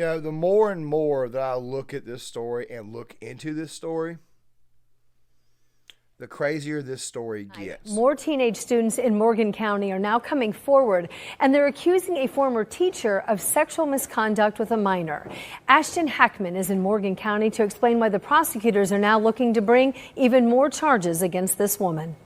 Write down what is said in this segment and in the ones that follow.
You know, the more and more that I look at this story and look into this story, the crazier this story gets. More teenage students in Morgan County are now coming forward, and they're accusing a former teacher of sexual misconduct with a minor. Ashton Hackman is in Morgan County to explain why the prosecutors are now looking to bring even more charges against this woman.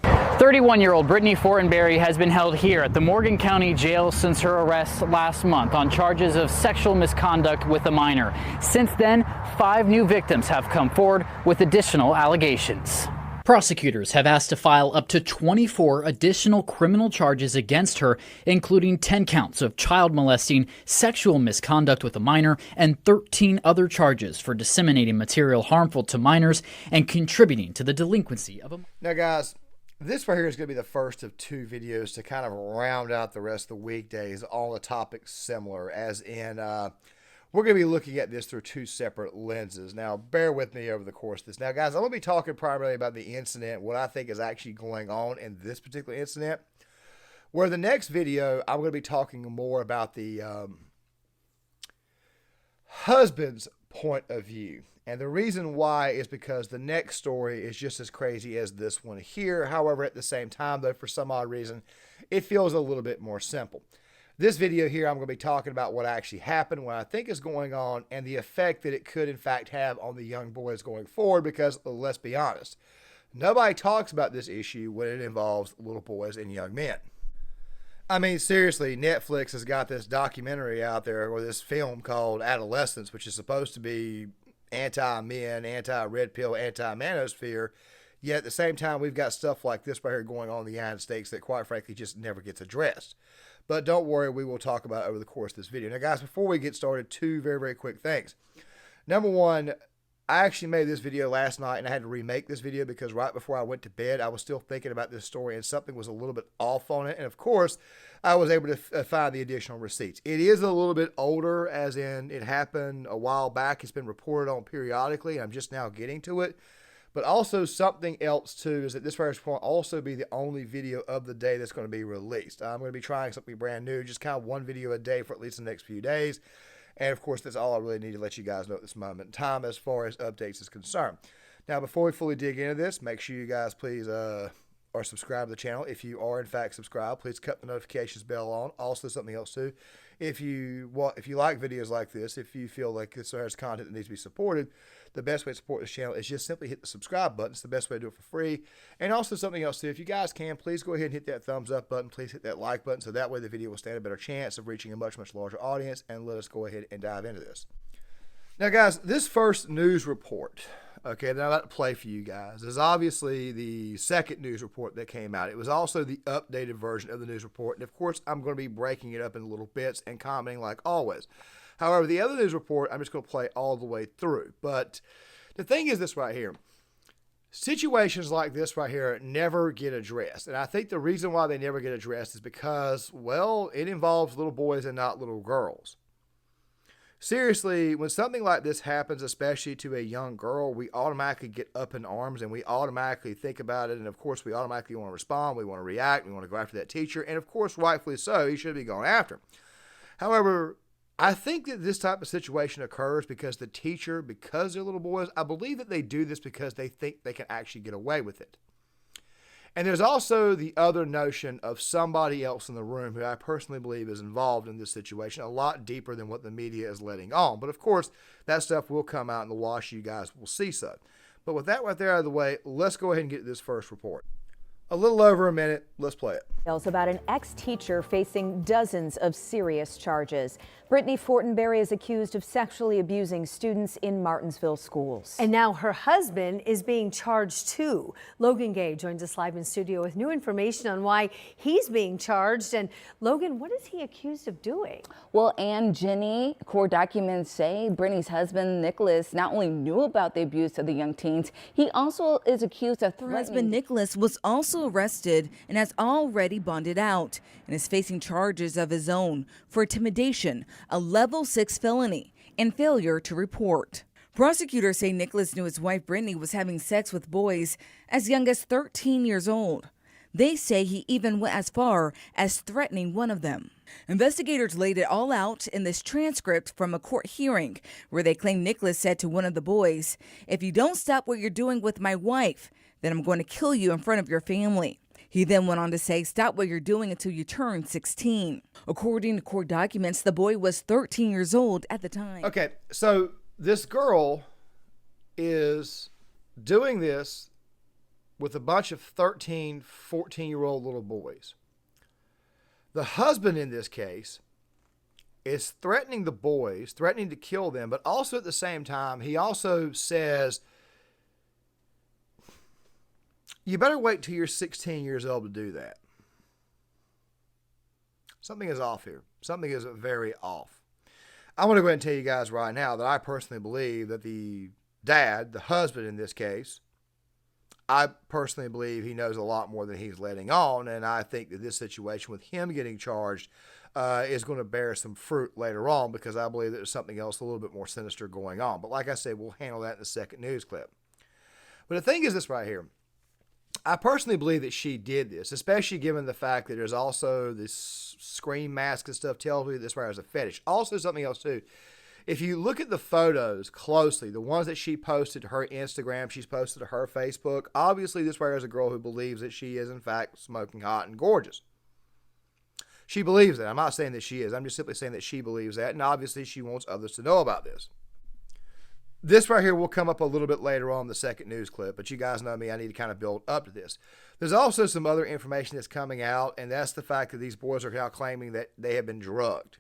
31-year-old Brittany Fortenberry has been held here at the Morgan County Jail since her arrest last month on charges of sexual misconduct with a minor. Since then, 5 new victims have come forward with additional allegations. Prosecutors have asked to file up to 24 additional criminal charges against her, including 10 counts of child molesting, sexual misconduct with a minor, and 13 other charges for disseminating material harmful to minors and contributing to the delinquency of a... Now, guys, this right here is going to be the first of 2 videos to kind of round out the rest of the weekdays on the topics similar, as in we're going to be looking at this through 2 separate lenses. Now, bear with me over the course of this. Now, guys, I'm going to be talking primarily about the incident, what I think is actually going on in this particular incident, where the next video, I'm going to be talking more about the husband's point of view. And the reason why is because the next story is just as crazy as this one here. However, at the same time, though, for some odd reason, it feels a little bit more simple. This video here, I'm going to be talking about what actually happened, what I think is going on, and the effect that it could, in fact, have on the young boys going forward, because let's be honest, nobody talks about this issue when it involves little boys and young men. I mean, seriously, Netflix has got this documentary out there, or this film called Adolescence, which is supposed to be anti-men, anti-red pill, anti-manosphere, yet at the same time, we've got stuff like this right here going on in the United States that, quite frankly, just never gets addressed. But don't worry, we will talk about it over the course of this video. Now, guys, before we get started, 2 very, very quick things. Number one, I actually made this video last night, and I had to remake this video because right before I went to bed, I was still thinking about this story, and something was a little bit off on it. And, of course, I was able to find the additional receipts. It is a little bit older, as in it happened a while back. It's been reported on periodically, and I'm just now getting to it. But also something else, too, is that this right will also be the only video of the day that's going to be released. I'm going to be trying something brand new, just kind of 1 video a day for at least the next few days. And, of course, that's all I really need to let you guys know at this moment in time as far as updates is concerned. Now, before we fully dig into this, make sure you guys please are subscribed to the channel. If you are, in fact, subscribed, please cut the notifications bell on. Also, something else, too. If you like videos like this, if you feel like this is content that needs to be supported, the best way to support this channel is just simply hit the subscribe button. It's the best way to do it for free. And also something else too, if you guys can, please go ahead and hit that thumbs up button. Please hit that like button so that way the video will stand a better chance of reaching a much, much larger audience. And let us go ahead and dive into this. Now, guys, this first news report, okay, that I'd like to play for you guys, is obviously the second news report that came out. It was also the updated version of the news report. And, of course, I'm going to be breaking it up into little bits and commenting like always. However, the other news report, I'm just going to play all the way through. But the thing is this right here. Situations like this right here never get addressed. And I think the reason why they never get addressed is because, well, it involves little boys and not little girls. Seriously, when something like this happens, especially to a young girl, we automatically get up in arms and we automatically think about it. And, of course, we automatically want to respond. We want to react. We want to go after that teacher. And, of course, rightfully so, he should be going after. However, I think that this type of situation occurs because the teacher, because they're little boys, I believe that they do this because they think they can actually get away with it. And there's also the other notion of somebody else in the room who I personally believe is involved in this situation a lot deeper than what the media is letting on. But, of course, that stuff will come out in the wash. You guys will see so. But with that right there out of the way, let's go ahead and get to this first report. A little over a minute. Let's play it. Details about an ex-teacher facing dozens of serious charges. Brittany Fortenberry is accused of sexually abusing students in Martinsville schools. And now her husband is being charged too. Logan Gay joins us live in studio with new information on why he's being charged. And Logan, what is he accused of doing? Well, and Jenny, court documents say Brittany's husband, Nicholas, not only knew about the abuse of the young teens, he also is accused of threatening. Her husband, Nicholas, was also arrested and has already bonded out and is facing charges of his own for intimidation, a level 6 felony, and failure to report. Prosecutors say Nicholas knew his wife Brittany was having sex with boys as young as 13 years old. They say he even went as far as threatening one of them. Investigators laid it all out in this transcript from a court hearing where they claim Nicholas said to one of the boys, "If you don't stop what you're doing with my wife, then I'm going to kill you in front of your family." He then went on to say, "Stop what you're doing until you turn 16. According to court documents, the boy was 13 years old at the time. Okay, so this girl is doing this with a bunch of 13, 14-year-old little boys. The husband in this case is threatening the boys, threatening to kill them, but also at the same time, he also says, you better wait till you're 16 years old to do that. Something is off here. Something is very off. I want to go ahead and tell you guys right now that I personally believe that the dad, the husband in this case, I personally believe he knows a lot more than he's letting on, and I think that this situation with him getting charged is going to bear some fruit later on, because I believe that there's something else a little bit more sinister going on. But like I said, we'll handle that in the second news clip. But the thing is this right here. I personally believe that she did this, especially given the fact that there's also this scream mask and stuff tells me this right as a fetish. Also something else too. If you look at the photos closely, the ones that she posted to her Instagram, she's posted to her Facebook, obviously this right is a girl who believes that she is in fact smoking hot and gorgeous. She believes that. I'm not saying that she is. I'm just simply saying that she believes that, and obviously she wants others to know about this. This right here will come up a little bit later on in the second news clip, but you guys know me, I need to kind of build up to this. There's also some other information that's coming out, and that's the fact that these boys are now claiming that they have been drugged.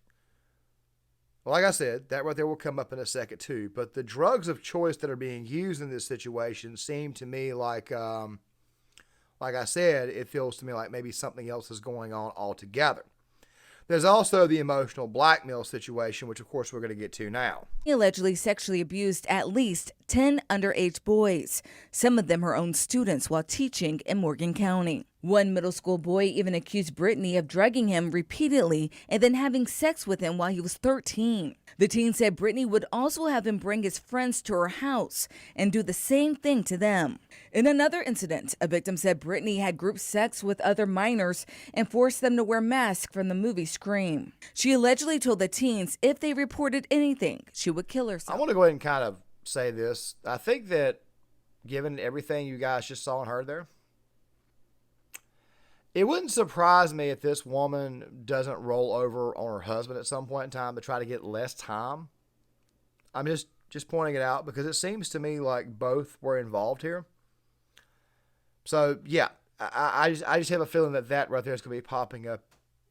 Well, like I said, that right there will come up in a second too, but the drugs of choice that are being used in this situation seem to me like I said, it feels to me like maybe something else is going on altogether. There's also the emotional blackmail situation, which of course we're going to get to now. He allegedly sexually abused at least 10 underage boys, some of them her own students, while teaching in Morgan County. One middle school boy even accused Brittany of drugging him repeatedly and then having sex with him while he was 13. The teen said Brittany would also have him bring his friends to her house and do the same thing to them. In another incident, a victim said Brittany had group sex with other minors and forced them to wear masks from the movie Scream. She allegedly told the teens if they reported anything, she would kill herself. I want to go ahead and kind of say this. I think that given everything you guys just saw and heard there, it wouldn't surprise me if this woman doesn't roll over on her husband at some point in time to try to get less time. I'm just pointing it out because it seems to me like both were involved here. So, yeah, I just have a feeling that right there is going to be popping up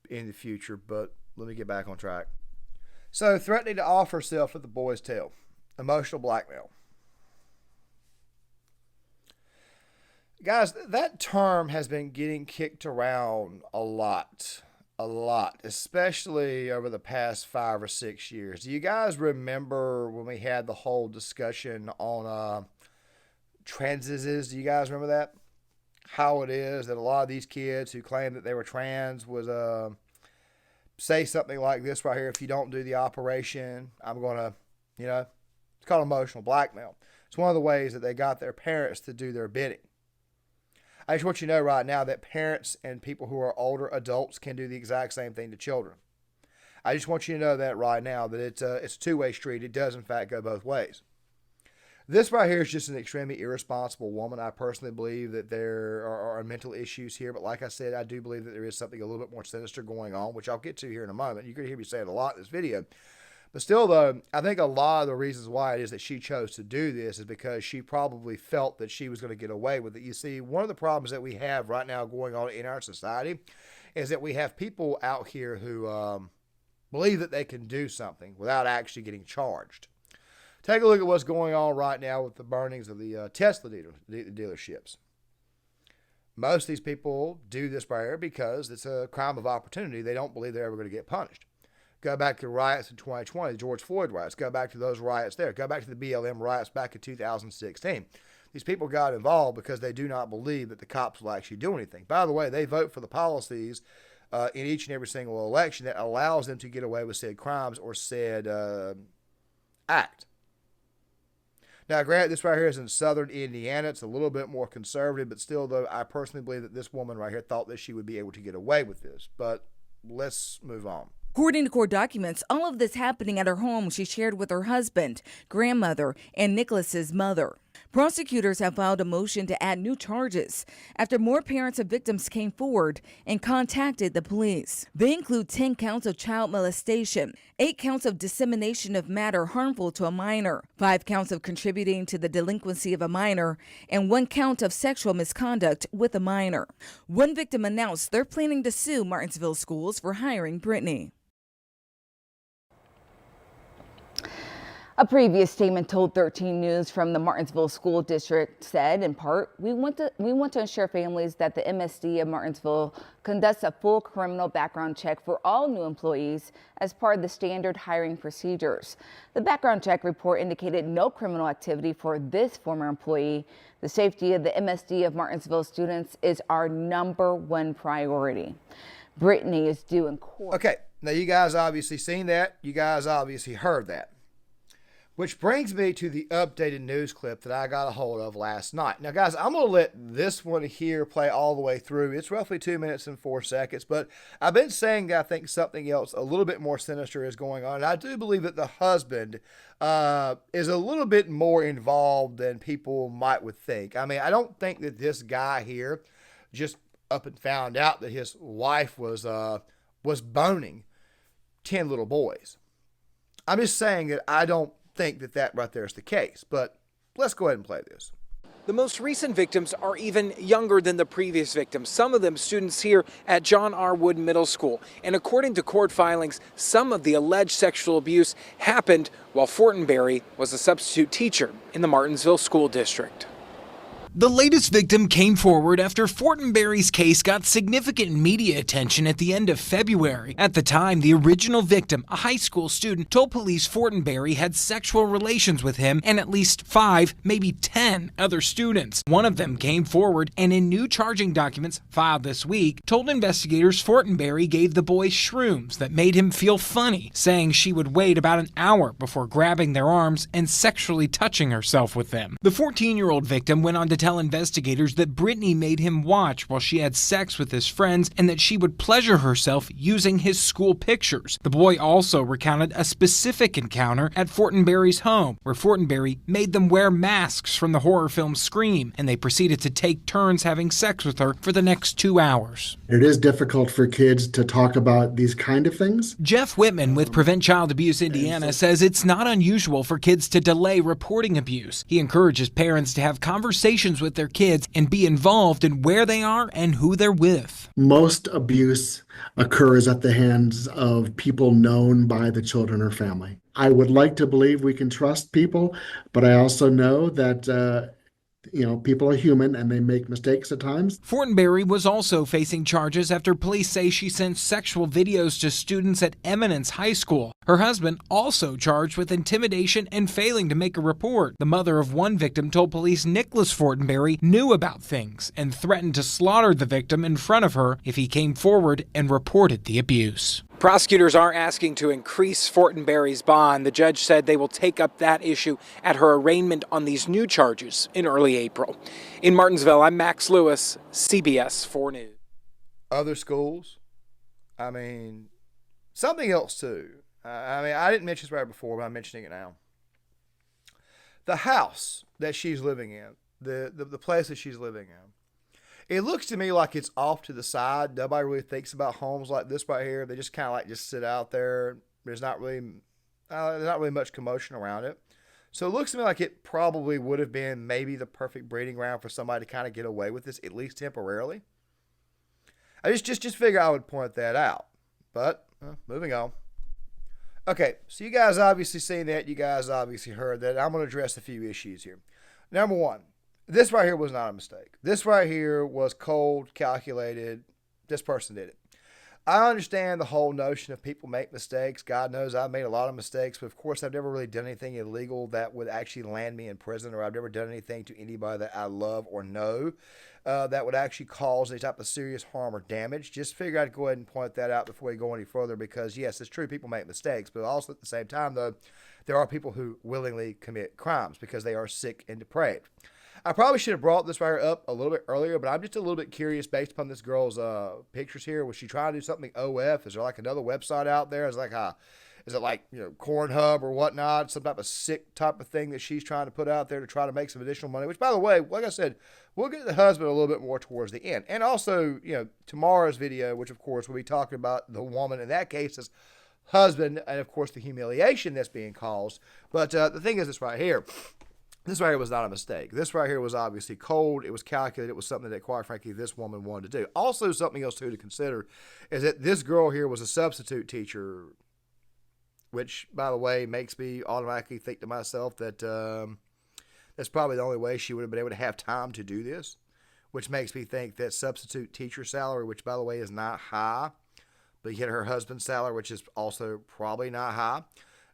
in the future, but let me get back on track. So, threatening to off herself at the boy's tail. Emotional blackmail. Guys, that term has been getting kicked around a lot, especially over the past 5 or 6 years. Do you guys remember when we had the whole discussion on transes? Do you guys remember that? How it is that a lot of these kids who claim that they were trans was say something like this right here: if you don't do the operation, I'm going to, it's called emotional blackmail. It's one of the ways that they got their parents to do their bidding. I just want you to know right now that parents and people who are older adults can do the exact same thing to children. I just want you to know that right now, that it's a two-way street. It does, in fact, go both ways. This right here is just an extremely irresponsible woman. I personally believe that there are mental issues here, but like I said, I do believe that there is something a little bit more sinister going on, which I'll get to here in a moment. You're going to hear me say it a lot in this video. But still, though, I think a lot of the reasons why it is that she chose to do this is because she probably felt that she was going to get away with it. You see, one of the problems that we have right now going on in our society is that we have people out here who believe that they can do something without actually getting charged. Take a look at what's going on right now with the burnings of the Tesla dealerships. Most of these people do this right here because it's a crime of opportunity. They don't believe they're ever going to get punished. Go back to riots in 2020, the George Floyd riots. Go back to those riots there. Go back to the BLM riots back in 2016. These people got involved because they do not believe that the cops will actually do anything. By the way, they vote for the policies in each and every single election that allows them to get away with said crimes or said act. Now, granted, this right here is in southern Indiana. It's a little bit more conservative, but still, though, I personally believe that this woman right here thought that she would be able to get away with this. But let's move on. According to court documents, all of this happening at her home she shared with her husband, grandmother, and Nicholas's mother. Prosecutors have filed a motion to add new charges after more parents of victims came forward and contacted the police. They include 10 counts of child molestation, 8 counts of dissemination of matter harmful to a minor, 5 counts of contributing to the delinquency of a minor, and 1 count of sexual misconduct with a minor. One victim announced they're planning to sue Martinsville schools for hiring Brittany. A previous statement told 13 News from the Martinsville School District said, in part, we want to assure families that the MSD of Martinsville conducts a full criminal background check for all new employees as part of the standard hiring procedures. The background check report indicated no criminal activity for this former employee. The safety of the MSD of Martinsville students is our #1 priority. Brittany is due in court. Okay, now you guys obviously seen that. You guys obviously heard that. Which brings me to the updated news clip that I got a hold of last night. Now, guys, I'm going to let this one here play all the way through. It's roughly 2 minutes and 4 seconds, but I've been saying that I think something else a little bit more sinister is going on. And I do believe that the husband is a little bit more involved than people might would think. I mean, I don't think that this guy here just up and found out that his wife was boning 10 little boys. I'm just saying that I don't think that right there is the case, but let's go ahead and play this. The most recent victims are even younger than the previous victims, some of them students here at John R. Wood Middle School. And according to court filings, some of the alleged sexual abuse happened while Fortenberry was a substitute teacher in the Martinsville School District. The latest victim came forward after Fortenberry's case got significant media attention at the end of February. At the time, the original victim, a high school student, told police Fortenberry had sexual relations with him and at least 5, maybe 10 other students. One of them came forward and in new charging documents filed this week, told investigators Fortenberry gave the boy shrooms that made him feel funny, saying she would wait about an hour before grabbing their arms and sexually touching herself with them. The 14-year-old victim went on to tell investigators that Brittany made him watch while she had sex with his friends and that she would pleasure herself using his school pictures. The boy also recounted a specific encounter at Fortenberry's home where Fortenberry made them wear masks from the horror film Scream, and they proceeded to take turns having sex with her for the next 2 hours. It is difficult for kids to talk about these kind of things. Jeff Whitman with Prevent Child Abuse Indiana says it's not unusual for kids to delay reporting abuse. He encourages parents to have conversations with their kids and be involved in where they are and who they're with. Most abuse occurs at the hands of people known by the children or family. I would like to believe we can trust people, but I also know that people are human and they make mistakes at times. Fortenberry was also facing charges after police say she sent sexual videos to students at Eminence High School. Her husband also charged with intimidation and failing to make a report. The mother of one victim told police Nicholas Fortenberry knew about things and threatened to slaughter the victim in front of her if he came forward and reported the abuse. Prosecutors are asking to increase Fortenberry's bond. The judge said they will take up that issue at her arraignment on these new charges in early April. In Martinsville, I'm Max Lewis, CBS 4 News. Other schools, I mean, something else too. I didn't mention this right before, but I'm mentioning it now. The house that she's living in, the place that she's living in, it looks to me like it's off to the side. Nobody really thinks about homes like this right here. They just kind of just sit out there. There's not really much commotion around it. So it looks to me like it probably would have been maybe the perfect breeding ground for somebody to kind of get away with this, at least temporarily. I just figure I would point that out. But moving on. Okay, so you guys obviously seen that. You guys obviously heard that. I'm going to address a few issues here. Number one. This right here was not a mistake. This right here was cold, calculated. This person did it. I understand the whole notion of people make mistakes. God knows I've made a lot of mistakes, but of course I've never really done anything illegal that would actually land me in prison, or I've never done anything to anybody that I love or know. that would actually cause any type of serious harm or damage. Just figure I'd go ahead and point that out before we go any further, because yes, it's true, people make mistakes, but also at the same time, though, there are people who willingly commit crimes because they are sick and depraved. I probably should have brought this right up a little bit earlier, but I'm just a little bit curious based upon this girl's pictures here. Was she trying to do something OF? Is there like another website out there? Is it like, Cornhub or whatnot, some type of sick type of thing that she's trying to put out there to try to make some additional money? Which, by the way, like I said, we'll get to the husband a little bit more towards the end. And also, tomorrow's video, which of course we'll be talking about the woman in that case's husband, and of course the humiliation that's being caused. But the thing is this right here. This right here was not a mistake. This right here was obviously cold. It was calculated. It was something that, quite frankly, this woman wanted to do. Also, something else, too, to consider is that this girl here was a substitute teacher, which, by the way, makes me automatically think to myself that that's probably the only way she would have been able to have time to do this, which makes me think that substitute teacher salary, which, by the way, is not high, but yet her husband's salary, which is also probably not high,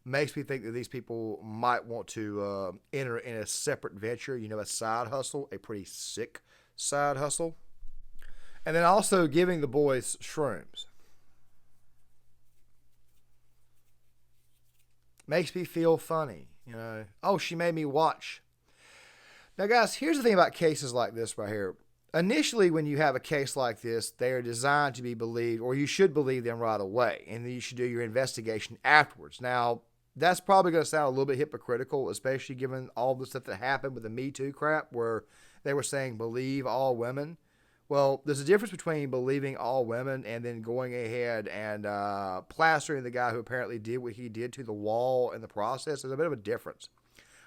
makes me think that these people might want to enter in a separate venture, a side hustle, a pretty sick side hustle. And then also giving the boys shrooms. Makes me feel funny, Oh, she made me watch. Now, guys, here's the thing about cases like this right here. Initially, when you have a case like this, they are designed to be believed, or you should believe them right away, and then you should do your investigation afterwards. Now, that's probably going to sound a little bit hypocritical, especially given all the stuff that happened with the Me Too crap, where they were saying believe all women. Well, there's a difference between believing all women and then going ahead and plastering the guy who apparently did what he did to the wall in the process. There's a bit of a difference.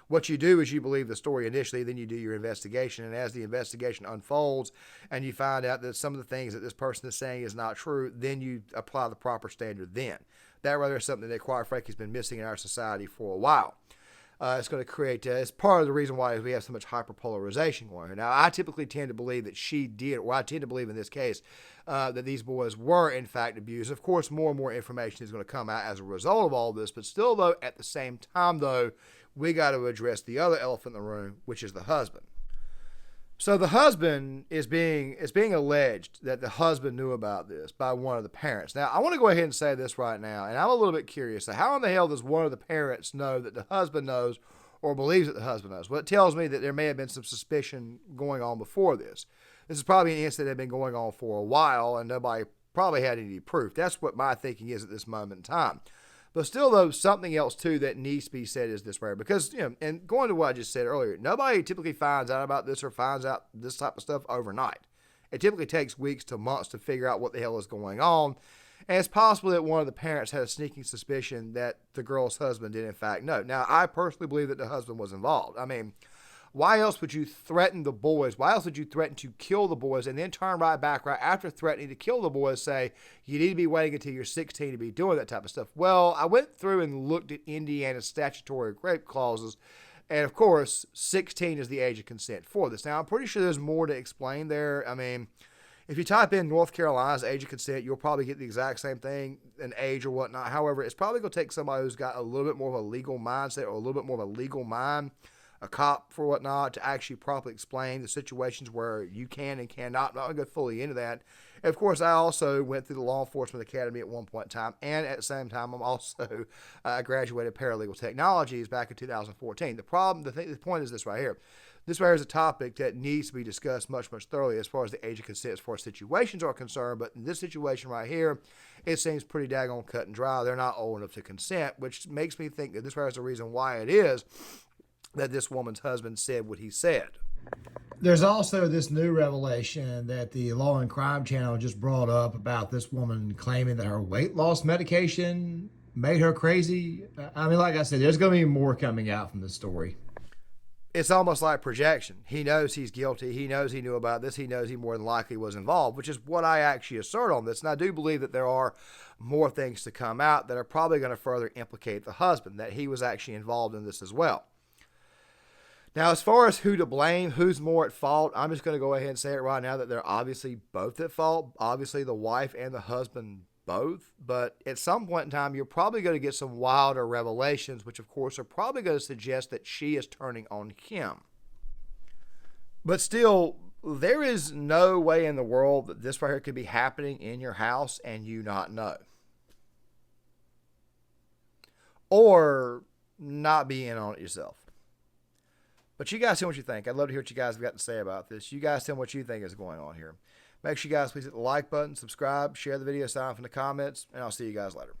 What you do is you believe the story initially, then you do your investigation, and as the investigation unfolds and you find out that some of the things that this person is saying is not true, then you apply the proper standard then. That rather is something that, quite frankly, has been missing in our society for a while. It's going to create, it's part of the reason why we have so much hyperpolarization going on. Now, I typically tend to believe that she did, or I tend to believe in this case, that these boys were, in fact, abused. Of course, more and more information is going to come out as a result of all this, but still, though, at the same time, though, we got to address the other elephant in the room, which is the husband. So the husband it's being alleged that the husband knew about this by one of the parents. Now, I want to go ahead and say this right now, and I'm a little bit curious. So how in the hell does one of the parents know that the husband knows or believes that the husband knows? Well, it tells me that there may have been some suspicion going on before this. This is probably an incident that had been going on for a while, and nobody probably had any proof. That's what my thinking is at this moment in time. But still, though, something else, too, that needs to be said is this right here. Because, and going to what I just said earlier, nobody typically finds out about this or finds out this type of stuff overnight. It typically takes weeks to months to figure out what the hell is going on. And it's possible that one of the parents had a sneaking suspicion that the girl's husband did, in fact, know. Now, I personally believe that the husband was involved. I mean, why else would you threaten the boys? Why else would you threaten to kill the boys and then turn right back right after threatening to kill the boys, say, you need to be waiting until you're 16 to be doing that type of stuff? Well, I went through and looked at Indiana's statutory rape clauses, and of course, 16 is the age of consent for this. Now, I'm pretty sure there's more to explain there. I mean, if you type in North Carolina's age of consent, you'll probably get the exact same thing, an age or whatnot. However, it's probably going to take somebody who's got a little bit more of a legal mindset or a little bit more of a legal mind, a cop for whatnot, to actually properly explain the situations where you can and cannot. I'm not going to go fully into that. And of course, I also went through the Law Enforcement Academy at one point in time, and at the same time, I'm also graduated paralegal technologies back in 2014. The point is this right here. This right here is a topic that needs to be discussed much, much thoroughly as far as the age of consent, as far as situations are concerned. But in this situation right here, it seems pretty daggone cut and dry. They're not old enough to consent, which makes me think that this right here is the reason why it is that this woman's husband said what he said. There's also this new revelation that the Law and Crime Channel just brought up about this woman claiming that her weight loss medication made her crazy. I mean, like I said, there's going to be more coming out from this story. It's almost like projection. He knows he's guilty. He knows he knew about this. He knows he more than likely was involved, which is what I actually assert on this. And I do believe that there are more things to come out that are probably going to further implicate the husband, that he was actually involved in this as well. Now, as far as who to blame, who's more at fault, I'm just going to go ahead and say it right now that they're obviously both at fault. Obviously, the wife and the husband both. But at some point in time, you're probably going to get some wilder revelations, which, of course, are probably going to suggest that she is turning on him. But still, there is no way in the world that this right here could be happening in your house and you not know. Or not be in on it yourself. But you guys tell me what you think. I'd love to hear what you guys have got to say about this. You guys tell me what you think is going on here. Make sure you guys please hit the like button, subscribe, share the video, sign off in the comments, and I'll see you guys later.